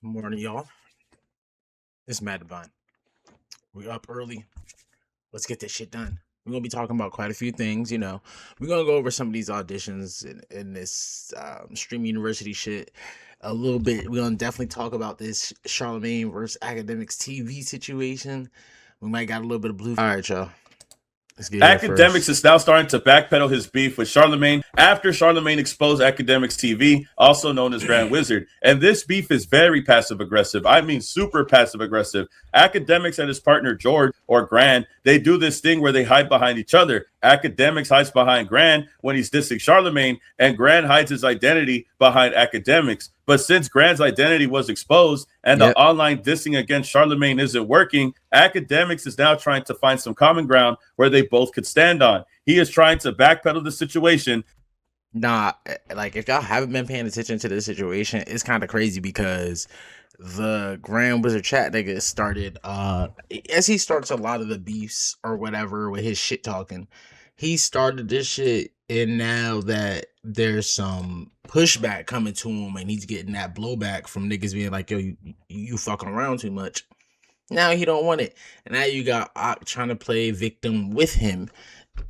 Morning, y'all. It's Matt Devine. We up early. Let's get this shit done. We're gonna be talking about quite a few things. We're gonna go over some of these auditions in this Stream University shit a little bit. We're gonna definitely talk about this Charlemagne versus Academics TV situation. We might got a little bit of blue. All right, y'all. Let's get here Akademiks first. is now starting to backpedal his beef with Charlemagne after Charlemagne exposed Akademiks TV, also known as Grand Wizard. And this beef is very passive aggressive. I mean, super passive aggressive. Akademiks and his partner George, or Grand, they do this thing where they hide behind each other. Akademiks hides behind Grand when he's dissing Charlemagne, and Grand hides his identity behind Akademiks. But since Grand's identity was exposed and the online dissing against Charlemagne isn't working, Akademiks is now trying to find some common ground where they both could stand on. He is trying to backpedal the situation. Nah, like if y'all haven't been paying attention to this situation, it's kind of crazy because the Grand Wizard chat nigga started as he starts a lot of the beefs or whatever with his shit talking. He started this shit, and now that there's some pushback coming to him and he's getting that blowback from niggas being like, yo, you fucking around too much. Now he don't want it. And now you got Ock trying to play victim with him,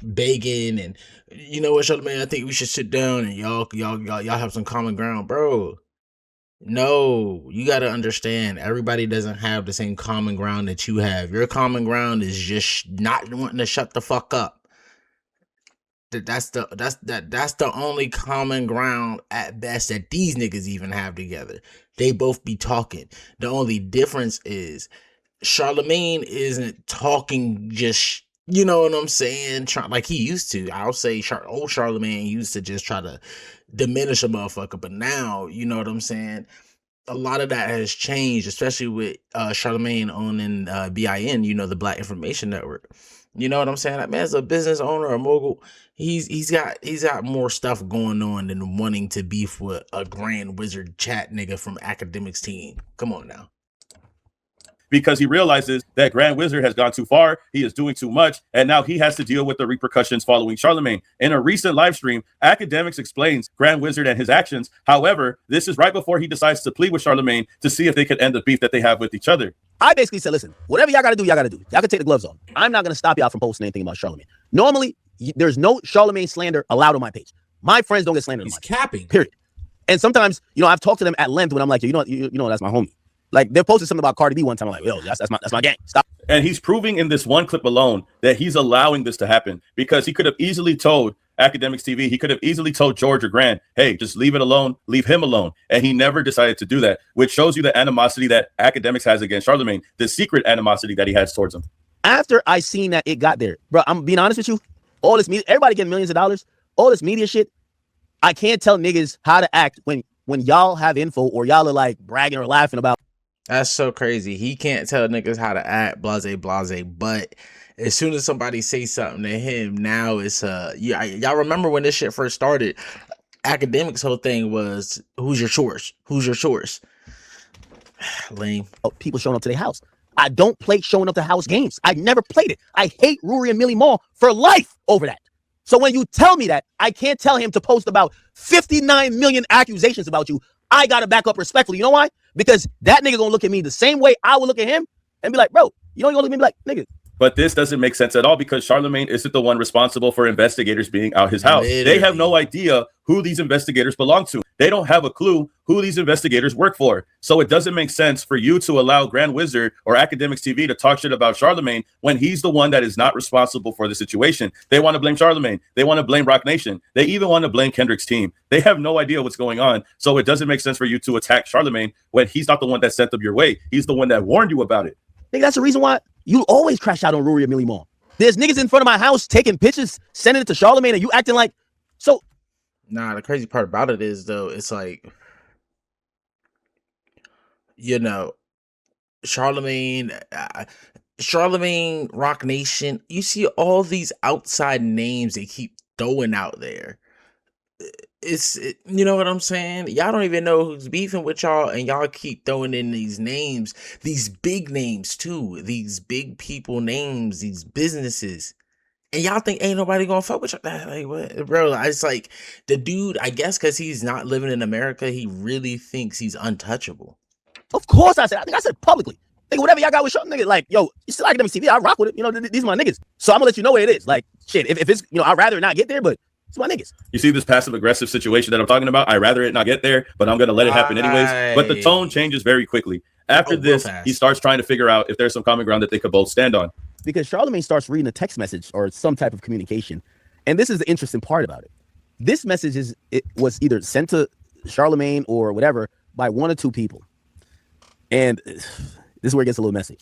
begging, and you know what, Charlamagne, I think we should sit down and y'all have some common ground, bro. No, you got to understand, everybody doesn't have the same common ground that you have. Your common ground is just not wanting to shut the fuck up. That's the only common ground at best that these niggas even have together. They both be talking. The only difference is Charlemagne isn't talking just, you know what I'm saying, like he used to. I'll say old Charlemagne used to just try to diminish a motherfucker, but now, you know what I'm saying, a lot of that has changed, especially with Charlemagne owning BIN, the Black Information Network. You know what I'm saying? That man's a business owner, a mogul. He's got more stuff going on than wanting to beef with a Grand Wizard chat nigga from Akademiks team. Come on now. Because he realizes that Grand Wizard has gone too far, he is doing too much, and now he has to deal with the repercussions following Charlemagne. In a recent live stream, Akademiks explains Grand Wizard and his actions. However, this is right before he decides to plead with Charlemagne to see if they could end the beef that they have with each other. I basically said, listen, whatever y'all got to do, y'all got to do. Y'all can take the gloves off. I'm not going to stop y'all from posting anything about Charlemagne. Normally, there's no Charlemagne slander allowed on my page. My friends don't get slandered. He's capping. Period. And sometimes, I've talked to them at length when I'm like, you know, that's my homie. Like, they posted something about Cardi B one time. I'm like, yo, that's my gang. Stop. And he's proving in this one clip alone that he's allowing this to happen, because he could have easily told Akademiks TV, he could have easily told George or Grant, hey, just leave it alone, leave him alone. And he never decided to do that, which shows you the animosity that Akademiks has against Charlemagne, the secret animosity that he has towards him. After I seen that it got there, bro, I'm being honest with you, all this media, everybody getting millions of dollars, all this media shit, I can't tell niggas how to act when y'all have info or y'all are like bragging or laughing about. That's so crazy. He can't tell niggas how to act, blase, but as soon as somebody says something to him, now it's y'all remember when this shit first started, Akademiks' whole thing was, who's your source? Who's your source? Lame. People showing up to their house. I don't play showing up to house games. I never played it. I hate Rory and Millie Mall for life over that. So when you tell me that, I can't tell him to post about 59 million accusations about you. I got to back up respectfully. You know why? Because that nigga gonna look at me the same way I would look at him and be like, bro, you know, you're gonna look at me like, nigga. But this doesn't make sense at all, because Charlemagne isn't the one responsible for investigators being out his house. Literally. They have no idea who these investigators belong to. They don't have a clue who these investigators work for. So it doesn't make sense for you to allow Grand Wizard or Akademiks TV to talk shit about Charlemagne when he's the one that is not responsible for the situation. They want to blame Charlemagne. They want to blame Rock Nation. They even want to blame Kendrick's team. They have no idea what's going on. So it doesn't make sense for you to attack Charlemagne when he's not the one that sent them your way. He's the one that warned you about it. Nigga, that's the reason why you always crash out on Rory and Millie Mall. There's niggas in front of my house taking pictures, sending it to Charlemagne, and you acting like so. Nah, the crazy part about it is, though, it's like, Charlemagne, Rock Nation, you see all these outside names they keep throwing out there. You know what I'm saying? Y'all don't even know who's beefing with y'all, and y'all keep throwing in these names, these big names too, these big people names, these businesses. And y'all think ain't nobody gonna fuck with y'all? Like what, bro? It's like the dude. I guess because he's not living in America, he really thinks he's untouchable. Of course, I think I said publicly. Nigga, whatever y'all got with nigga, like, yo, you still Akademiks TV, I rock with it. You know, these are my niggas. So I'm gonna let you know what it is. Like, shit, if it's, you know, I'd rather not get there, but it's my niggas. You see this passive aggressive situation that I'm talking about? I'd rather it not get there, but I'm gonna let it happen anyways. But the tone changes very quickly. After this, he starts trying to figure out if there's some common ground that they could both stand on. Because Charlemagne starts reading a text message or some type of communication. And this is the interesting part about it. This message was either sent to Charlemagne or whatever by one or two people. And this is where it gets a little messy.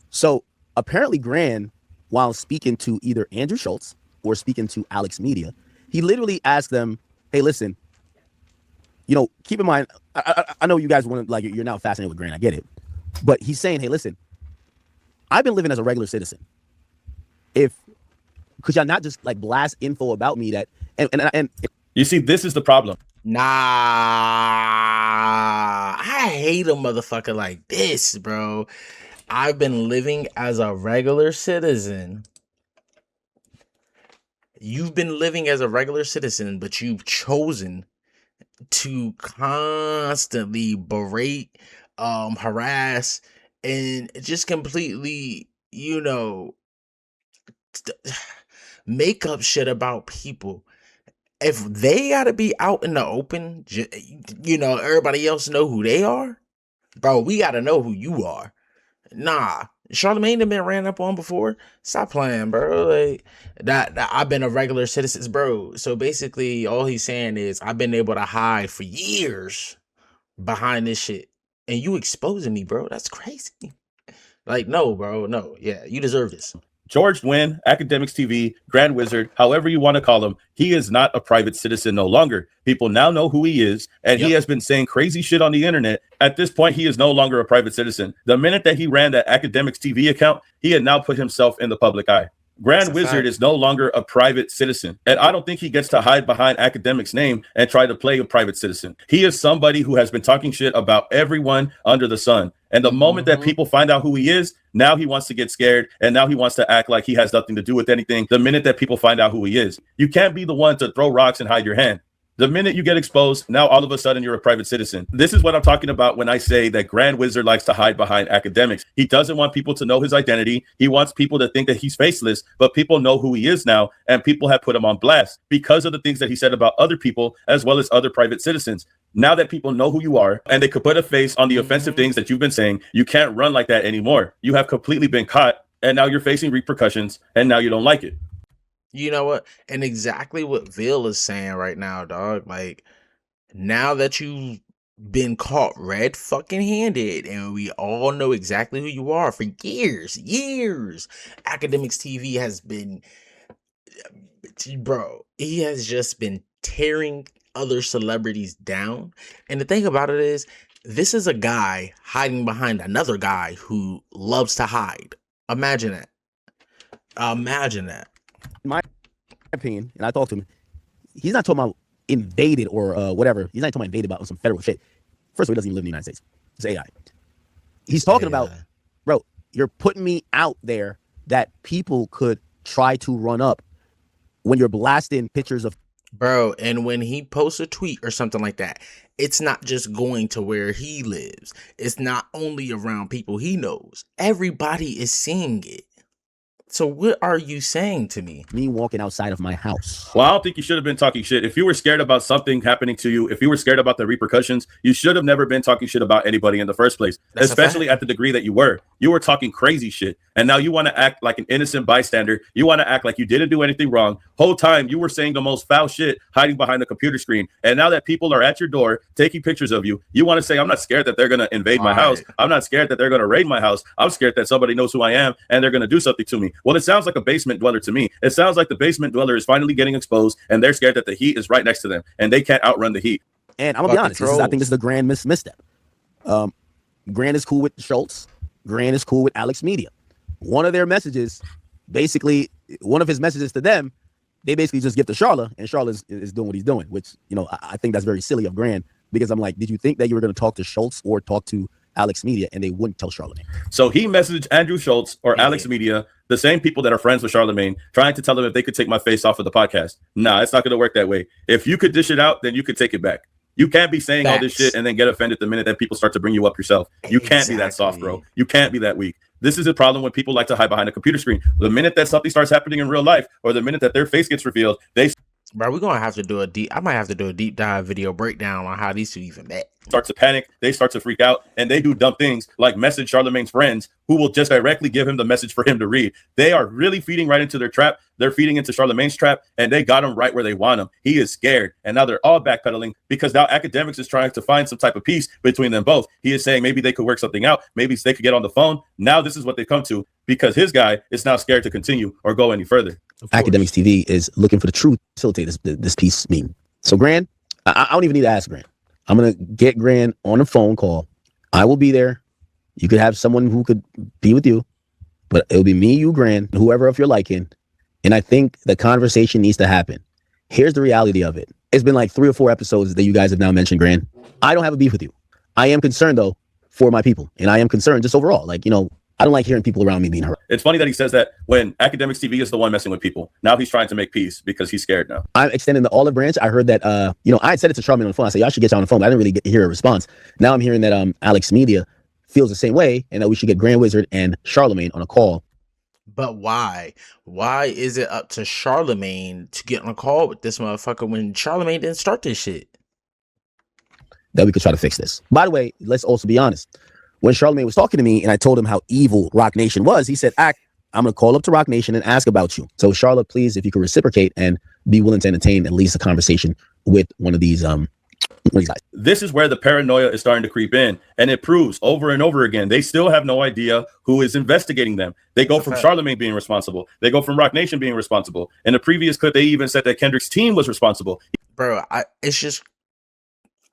So apparently Gran, while speaking to either Andrew Schultz or speaking to Alex Media, he literally asked them, hey, listen, you know, keep in mind, I know you guys want to, like, you're now fascinated with Gran. I get it. But he's saying, hey, listen, I've been living as a regular citizen. Could y'all not just like blast info about me that, and you see, this is the problem. Nah, I hate a motherfucker like this, bro. I've been living as a regular citizen. You've been living as a regular citizen, but you've chosen to constantly berate, harass, and just completely, you know, make up shit about people. If they gotta be out in the open, you know, everybody else know who they are, bro. We gotta know who you are. Nah, Charlemagne done been ran up on before. Stop playing, bro. Like that I've been a regular citizen, bro. So basically, all he's saying is I've been able to hide for years behind this shit, and you exposing me, bro. That's crazy. Like, no, bro, no. Yeah, you deserve this. George Nguyen, Akademiks TV, Grand Wizard, however you want to call him, he is not a private citizen no longer. People now know who he is, and he has been saying crazy shit on the internet. At this point, he is no longer a private citizen. The minute that he ran that Akademiks TV account, he had now put himself in the public eye. Grand Wizard is no longer a private citizen, and I don't think he gets to hide behind Akademiks' name and try to play a private citizen. He is somebody who has been talking shit about everyone under the sun. And the moment that people find out who he is, now he wants to get scared, and now he wants to act like he has nothing to do with anything. The minute that people find out who he is, you can't be the one to throw rocks and hide your hand. The minute you get exposed, now all of a sudden you're a private citizen. This is what I'm talking about when I say that Grand Wizard likes to hide behind Akademiks. He doesn't want people to know his identity. He wants people to think that he's faceless, but people know who he is now, and people have put him on blast because of the things that he said about other people as well as other private citizens. Now that people know who you are and they could put a face on the offensive things that you've been saying, you can't run like that anymore. You have completely been caught, and now you're facing repercussions, and now you don't like it. You know what? And exactly what Ville is saying right now, dog. Like, now that you've been caught red fucking handed and we all know exactly who you are for years, Akademiks TV has been, bro, he has just been tearing other celebrities down. And the thing about it is, this is a guy hiding behind another guy who loves to hide. Imagine that. Imagine that. My opinion, and I talked to him, he's not talking about invaded or whatever. He's not talking about invaded about some federal shit. First of all, he doesn't even live in the United States. It's AI. He's talking about, bro, you're putting me out there that people could try to run up when you're blasting pictures of. Bro, and when he posts a tweet or something like that, it's not just going to where he lives. It's not only around people he knows. Everybody is seeing it. So what are you saying to me? Me walking outside of my house. Well, I don't think you should have been talking shit. If you were scared about something happening to you, if you were scared about the repercussions, you should have never been talking shit about anybody in the first place, especially at the degree that you were. You were talking crazy shit. And now you want to act like an innocent bystander. You want to act like you didn't do anything wrong. Whole time you were saying the most foul shit, hiding behind the computer screen. And now that people are at your door taking pictures of you, you want to say, I'm not scared that they're going to invade my house. I'm not scared that they're going to raid my house. I'm scared that somebody knows who I am and they're going to do something to me. Well, it sounds like a basement dweller to me. It sounds like the basement dweller is finally getting exposed and they're scared that the heat is right next to them and they can't outrun the heat. And I'm going to be honest, I think this is the grand misstep. Grant is cool with Schultz. Grant is cool with Alex Media. One of their messages, basically, one of his messages to them, they basically just give to Charla, and Charla is doing what he's doing, which, you know, I think that's very silly of Grant, because I'm like, did you think that you were going to talk to Schultz or talk to Alex Media, and they wouldn't tell Charlamagne. So he messaged Andrew Schultz or Yeah. Alex Media, the same people that are friends with Charlamagne, trying to tell them if they could take my face off of the podcast. Nah, it's not going to work that way. If you could dish it out, then you could take it back. You can't be saying all this Facts. shit and then get offended the minute that people start to bring you up yourself. You can't be that soft, bro. You can't be that weak. This is a problem when people like to hide behind a computer screen. The minute that something starts happening in real life, or the minute that their face gets revealed, they Bro, we're gonna have to do I might have to do a deep dive video breakdown on how these two even met. start to panic, they start to freak out, and they do dumb things like message Charlamagne's friends who will just directly give him the message for him to read. They are really feeding right into their trap. They're feeding into Charlamagne's trap, and they got him right where they want him. He is scared, and now they're all backpedaling because now Akademiks is trying to find some type of peace between them both. He is saying maybe they could work something out. Maybe they could get on the phone. Now this is what they come to because his guy is now scared to continue or go any further. Akademiks TV is looking for the truth to facilitate this piece meme. So Gran, I don't even need to ask Gran. I'm going to get Gran on a phone call. I will be there. You could have someone who could be with you, but it'll be me, you, Gran, whoever of your liking. And I think the conversation needs to happen. Here's the reality of it. It's been like 3 or 4 episodes that you guys have now mentioned, Gran. I don't have a beef with you. I am concerned, though, for my people. And I am concerned just overall. Like, I don't like hearing people around me being hurt. It's funny that he says that when Akademiks TV is the one messing with people. Now he's trying to make peace because he's scared now. I'm extending the olive branch. I heard that, I had said it to Charlamagne on the phone. I said, y'all should get you on the phone. But I didn't really hear a response. Now I'm hearing that Alex Media feels the same way and that we should get Grand Wizard and Charlamagne on a call. But why? Why is it up to Charlamagne to get on a call with this motherfucker when Charlamagne didn't start this shit? That we could try to fix this. By the way, let's also be honest. When Charlamagne was talking to me and I told him how evil Rock Nation was, he said, I'm going to call up to Rock Nation and ask about you. So Charlotte, please, if you could reciprocate and be willing to entertain at least a conversation with one of these guys. This is where the paranoia is starting to creep in, and it proves over and over again they still have no idea who is investigating them. They go from Charlamagne being responsible. They go from Rock Nation being responsible. In the previous clip, they even said that Kendrick's team was responsible. Bro, I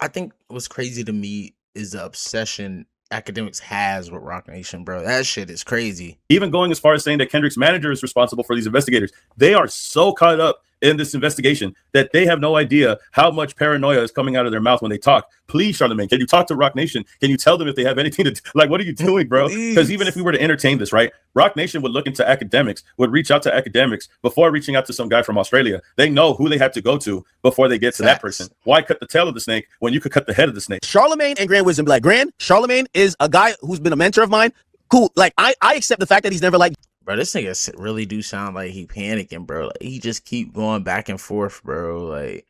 think what's crazy to me is the obsession Akademiks has with Rock Nation, bro. That shit is crazy. Even going as far as saying that Kendrick's manager is responsible for these investigators. They are so caught up in this investigation that they have no idea how much paranoia is coming out of their mouth when they talk. Please, Charlamagne, can you talk to Rock Nation? Can you tell them if they have anything to like? What are you doing, bro? Because even if we were to entertain this, right? Rock Nation would look into Akademiks, would reach out to Akademiks before reaching out to some guy from Australia. They know who they have to go to before they get to that person. Why cut the tail of the snake when you could cut the head of the snake? Charlamagne and Grand Wisdom be like, Grand, Charlamagne is a guy who's been a mentor of mine. Cool. Like, I accept the fact that he's never like, bro, this nigga really do sound like he panicking, bro. Like, he just keep going back and forth, bro. Like,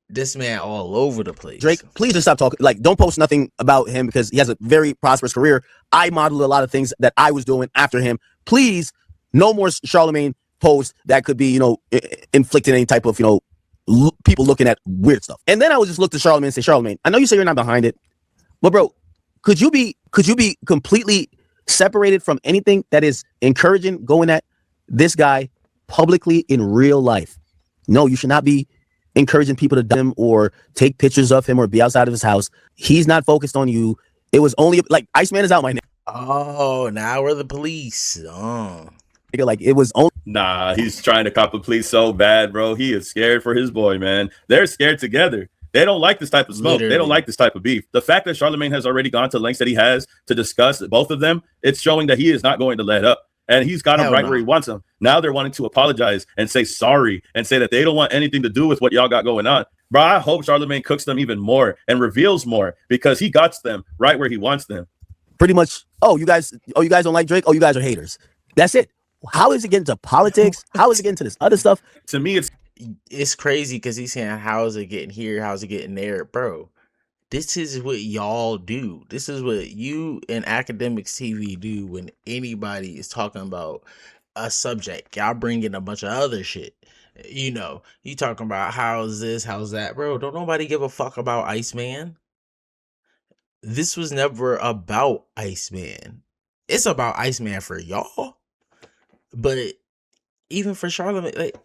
this man all over the place. Drake, please just stop talking. Like, don't post nothing about him because he has a very prosperous career. I modeled a lot of things that I was doing after him. Please, no more Charlamagne posts that could be, inflicting any type of, people looking at weird stuff. And then I would just look to Charlamagne and say, Charlamagne, I know you say you're not behind it, but bro, could you be completely separated from anything that is encouraging going at this guy publicly in real life? No, you should not be encouraging people to do him or take pictures of him or be outside of his house. He's not focused on you. It was only like Iceman is out, my nigga. Oh, now we're the police. Oh, like it was only. Nah, he's trying to cop a plea so bad, bro. He is scared for his boy, man. They're scared together. They don't like this type of smoke. Literally. They don't like this type of beef. The fact that Charlamagne has already gone to lengths that he has to discuss both of them, it's showing that he is not going to let up. And he's got him right where he wants him. Now they're wanting to apologize and say sorry and say that they don't want anything to do with what y'all got going on. Bro, I hope Charlamagne cooks them even more and reveals more because he got them right where he wants them. Pretty much, you guys don't like Drake? Oh, you guys are haters. That's it. How is it getting to politics? How is it getting to this other stuff? To me, it's crazy because he's saying, how is it getting here? How's it getting there? Bro, this is what y'all do. This is what you and Akademiks TV do when anybody is talking about a subject. Y'all bring in a bunch of other shit. You talking about how's this, how's that. Bro, don't nobody give a fuck about Iceman. This was never about Iceman. It's about Iceman for y'all. But even for Charlamagne, like,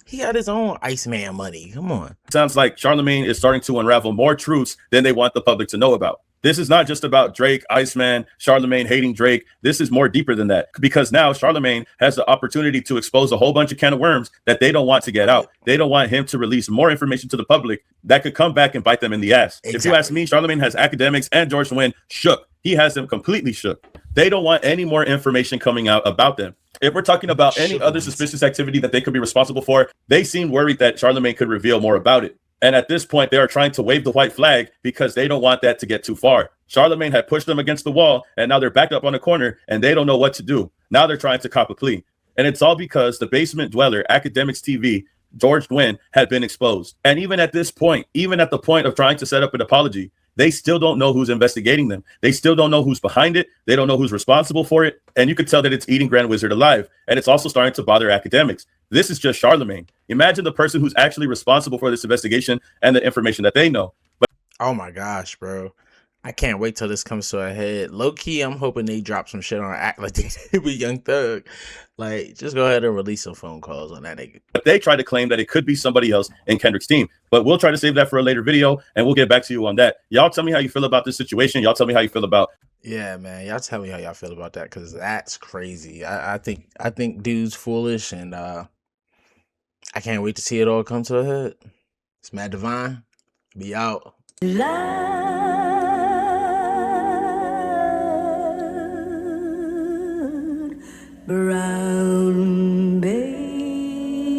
he got his own Iceman money. Come on. Sounds like Charlamagne is starting to unravel more truths than they want the public to know about. This is not just about Drake, Iceman, Charlemagne hating Drake. This is more deeper than that, because now Charlemagne has the opportunity to expose a whole bunch of can of worms that they don't want to get out. They don't want him to release more information to the public that could come back and bite them in the ass. Exactly. If you ask me, Charlemagne has Akademiks and George Nguyen shook. He has them completely shook. They don't want any more information coming out about them. If we're talking about any other suspicious activity that they could be responsible for, they seem worried that Charlemagne could reveal more about it. And at this point, they are trying to wave the white flag because they don't want that to get too far. Charlemagne had pushed them against the wall, and now they're backed up on a corner, and they don't know what to do. Now they're trying to cop a plea. And it's all because the basement dweller, Akademiks TV, George Nguyen, had been exposed. And even at this point, even at the point of trying to set up an apology, they still don't know who's investigating them. They still don't know who's behind it. They don't know who's responsible for it. And you could tell that it's eating Grand Wizard alive. And it's also starting to bother Akademiks. This is just Charlemagne. Imagine the person who's actually responsible for this investigation and the information that they know. But oh my gosh, bro. I can't wait till this comes to a head. Low key, I'm hoping they drop some shit on Act like they did with Young Thug. Like, just go ahead and release some phone calls on that nigga. But they try to claim that it could be somebody else in Kendrick's team. But we'll try to save that for a later video, and we'll get back to you on that. Y'all tell me how you feel about this situation. Y'all tell me how you feel about. Yeah, man. Y'all tell me how y'all feel about that, because that's crazy. I think dude's foolish, and I can't wait to see it all come to a head. It's Matt Divine. Be out. Bright.